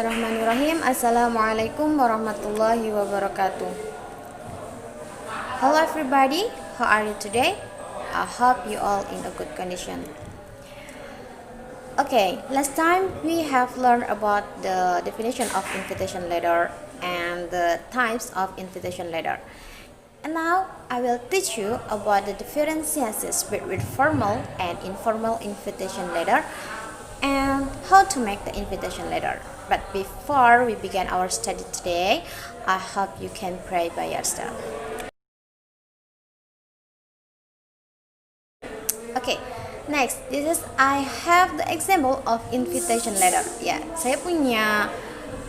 Bismillahirrahmanirrahim. Assalamualaikum warahmatullahi wabarakatuh. Hello everybody, how are you today? I hope you all in a good condition. Okay, last time we have learned about the definition of invitation letter and the types of invitation letter. And now I will teach you about the differentiations between formal and informal invitation letter and how to make the invitation letter. But before we begin our study today, I hope you can pray by yourself. Okay, next, I have the example of invitation letter. Ya, saya punya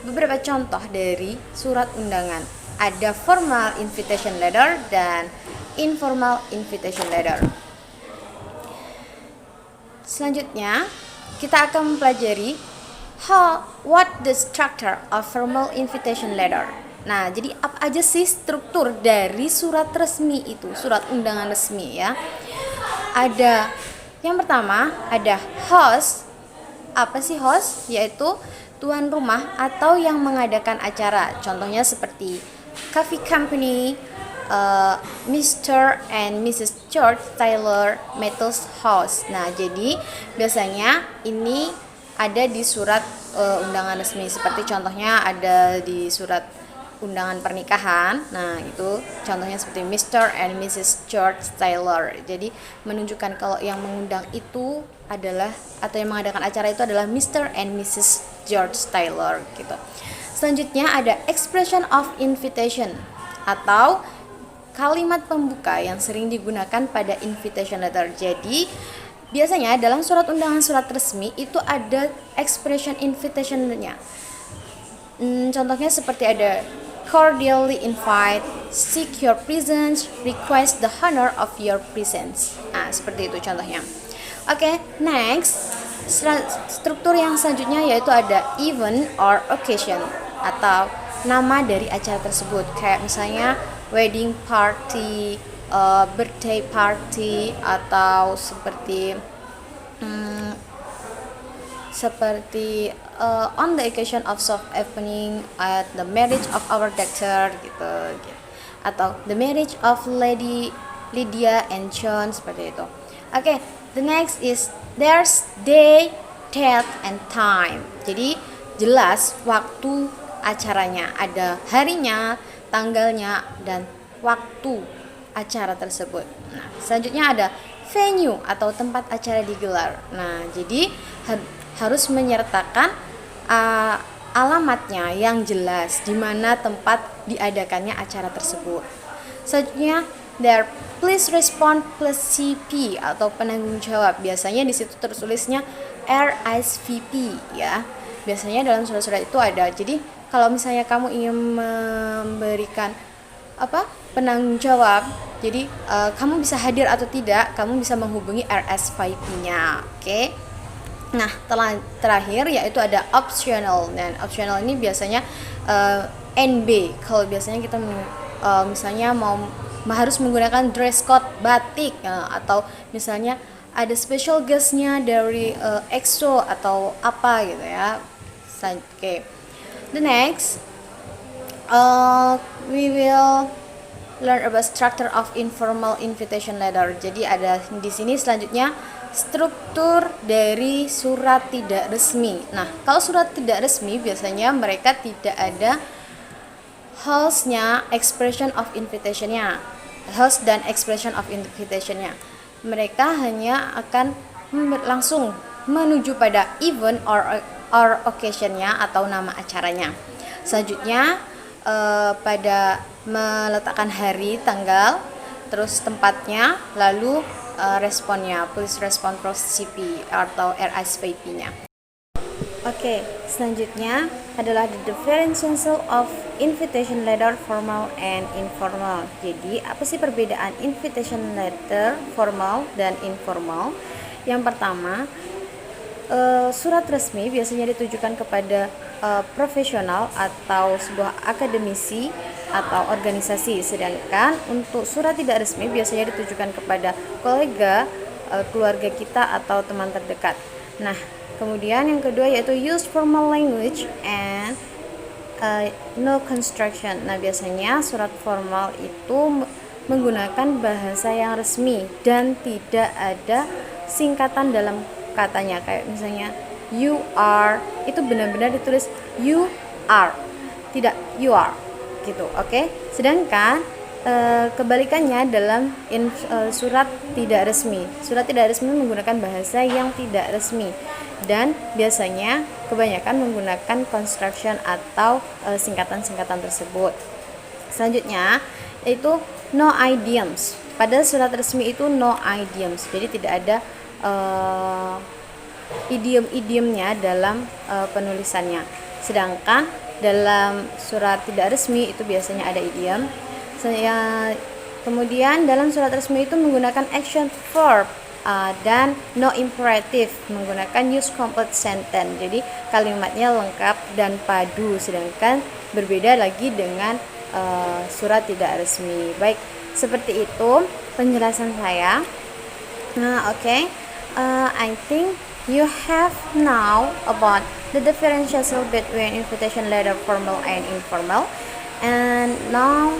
beberapa contoh dari surat undangan. Ada formal invitation letter dan informal invitation letter. Selanjutnya, kita akan mempelajari what the structure of formal invitation letter. Nah, jadi apa aja sih struktur dari surat resmi itu, surat undangan resmi ya? Ada yang pertama, ada host. Apa sih host? Yaitu tuan rumah atau yang mengadakan acara. Contohnya seperti coffee company, Mr. and Mrs. George Taylor Metals House. Nah, jadi biasanya ini ada di surat undangan resmi. Seperti contohnya ada di surat undangan pernikahan. Nah, itu contohnya seperti Mr. and Mrs. George Taylor. Jadi menunjukkan kalau yang mengundang itu adalah atau yang mengadakan acara itu adalah Mr. and Mrs. George Taylor gitu. Selanjutnya ada expression of invitation atau kalimat pembuka yang sering digunakan pada invitation letter. Jadi biasanya dalam surat undangan surat resmi itu ada expression invitation-nya. Contohnya seperti ada cordially invite, seek your presence, request the honor of your presence. Nah, seperti itu contohnya. Oke, next, struktur yang selanjutnya yaitu ada event or occasion atau nama dari acara tersebut. Kayak misalnya wedding party, birthday party, atau seperti on the occasion of soft evening at the marriage of our doctor gitu. Atau the marriage of Lady Lydia and John, seperti itu. Okay, the next is there's day, date, and time. Jadi jelas waktu acaranya, ada harinya, tanggalnya, dan waktu acara tersebut. Nah, selanjutnya ada venue atau tempat acara digelar. Nah, jadi harus menyertakan alamatnya yang jelas di mana tempat diadakannya acara tersebut. Selanjutnya, there please respond plus CP atau penanggung jawab. Biasanya di situ tertulisnya RSVP ya. Biasanya dalam surat-surat itu ada. Jadi kalau misalnya kamu ingin memberikan penanggung jawab, jadi kamu bisa hadir atau tidak, kamu bisa menghubungi RSVP-nya. Oke. Nah, terakhir yaitu ada optional, dan optional ini biasanya NB. Kalau biasanya kita misalnya harus menggunakan dress code batik, atau misalnya ada special guest-nya dari EXO atau apa gitu ya. Oke. The next, we will learn about structure of informal invitation letter. Jadi ada di sini selanjutnya struktur dari surat tidak resmi. Nah, kalau surat tidak resmi biasanya mereka tidak ada host-nya, expression of invitation-nya. Host dan expression of invitation-nya. Mereka hanya akan langsung menuju pada event or occasion-nya atau nama acaranya. Selanjutnya pada meletakkan hari, tanggal, terus tempatnya, lalu responnya, please respond plus CP atau RSVP-nya. Oke, selanjutnya adalah the differentiation of invitation letter formal and informal. Jadi, apa sih perbedaan invitation letter formal dan informal? Yang pertama, surat resmi biasanya ditujukan kepada profesional atau sebuah akademisi atau organisasi, sedangkan untuk surat tidak resmi biasanya ditujukan kepada kolega, keluarga kita atau teman terdekat. Nah, Kemudian yang kedua yaitu use formal language and no construction. Nah, biasanya surat formal itu menggunakan bahasa yang resmi dan tidak ada singkatan dalam katanya. Kayak misalnya you are, itu benar-benar ditulis you are, tidak you are gitu. Oke. Sedangkan kebalikannya dalam surat tidak resmi. Surat tidak resmi menggunakan bahasa yang tidak resmi dan biasanya kebanyakan menggunakan construction atau singkatan-singkatan tersebut. Selanjutnya yaitu no idioms. Pada surat resmi itu no idioms. Jadi tidak ada idiom-idiomnya dalam penulisannya. Sedangkan dalam surat tidak resmi itu biasanya ada idiom. Kemudian dalam surat resmi itu menggunakan action verb dan no imperative, menggunakan use complete sentence. Jadi kalimatnya lengkap dan padu, sedangkan berbeda lagi dengan surat tidak resmi. Baik, seperti itu penjelasan saya. Nah, oke. I think you have now about the differentiation between invitation letter formal and informal, and now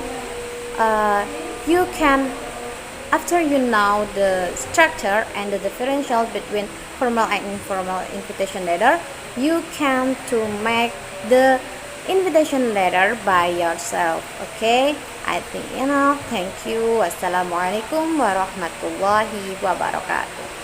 you can, after you know the structure and the differential between formal and informal invitation letter, you can to make the invitation letter by yourself. Okay, I think you know. Thank you. Wassalamualaikum warahmatullahi wabarakatuh.